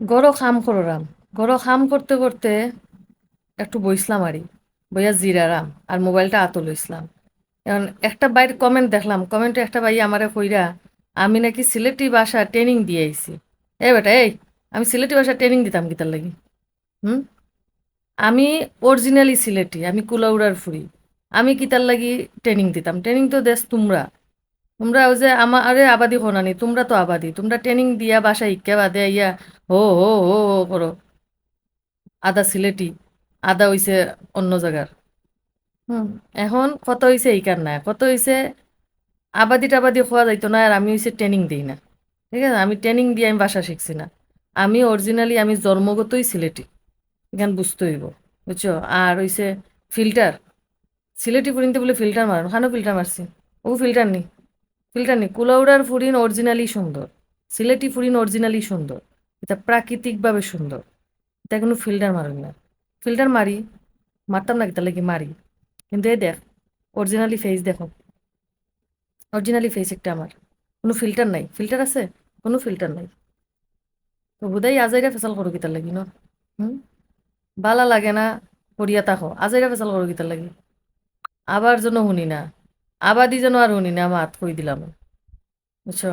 গড় খাম কররাম, গড় খাম করতে করতে একটু বইসলাম আরই, বইয়া জিরারাম আর মোবাইলটা আতো লইসলাম। এখন একটা বাইর কমেন্ট দেখলাম, কমেন্টে একটা ভাই আমারে কইরা আমি নাকি সিলেটি ভাষা ট্রেনিং দিয়ে আইছি। এ বেটা এই, আমি সিলেটি ভাষা ট্রেনিং দিতাম কিতার লাগি? হুম? আমি অরিজিনালি সিলেটি, আমি কুলাউড়ার ফুরি। আমি কিতার লাগি ট্রেনিং দিতাম? ট্রেনিং তো দেশ তোমরা। তোমরা ওই যে আমারে আবাদি খোনানি, তোমরা তো আবাদি, তোমরা ট্রেনিং দিয়া বাসা ইক্কা বাদে ইয়া হো হো হো হো করো। আদা সিলেটি, আদা হইছে অন্য জায়গার। হুম। এখন কত হইছে এইকার না, কত হইছে আবাদি টাবাদি খোয়া যাইতো না, আর আমি হইছে ট্রেনিং দিই না। ঠিক আছে, আমি ট্রেনিং দিয়ে আমি বাসা শিখছি না। আমি অরিজিনালি আমি জন্মগতই সিলেটি, এখান বুঝতে হইব। বুঝছো? আর হইছে ফিল্টার, সিলেটি ফুরিনতে বলে ফিল্টার মারো, খানো ফিল্টার মারছি? ও ফিল্টার নি, ফিল্টার নি। কুলাউড়ার ফুরিন অরিজিনালি সুন্দর, সিলেটি ফুরিন অরিজিনালি সুন্দর, এটা প্রাকৃতিকভাবে সুন্দর। এটা কোনো ফিল্টার মারুন না। ফিল্টার মারি, মারতাম না কি তাহলে কি মারি? কিন্তু এই দেখ, অরিজিনালি ফেস দেখো, অরিজিনালি ফেস একটা আমার, কোনো ফিল্টার নাই। ফিল্টার আছে? কোনো ফিল্টার নাই। তো হুদাই আজাইরা ফেসাল করো কিতার লাগি ন? হুম। বালা লাগে না? করিয়া তাকো আজাইরা ফেসাল করো কিতার লাগি? আবার যেন শুনি না, আবাদি যেন আর শুনি না, মাত কই দিলাম। বুঝছো?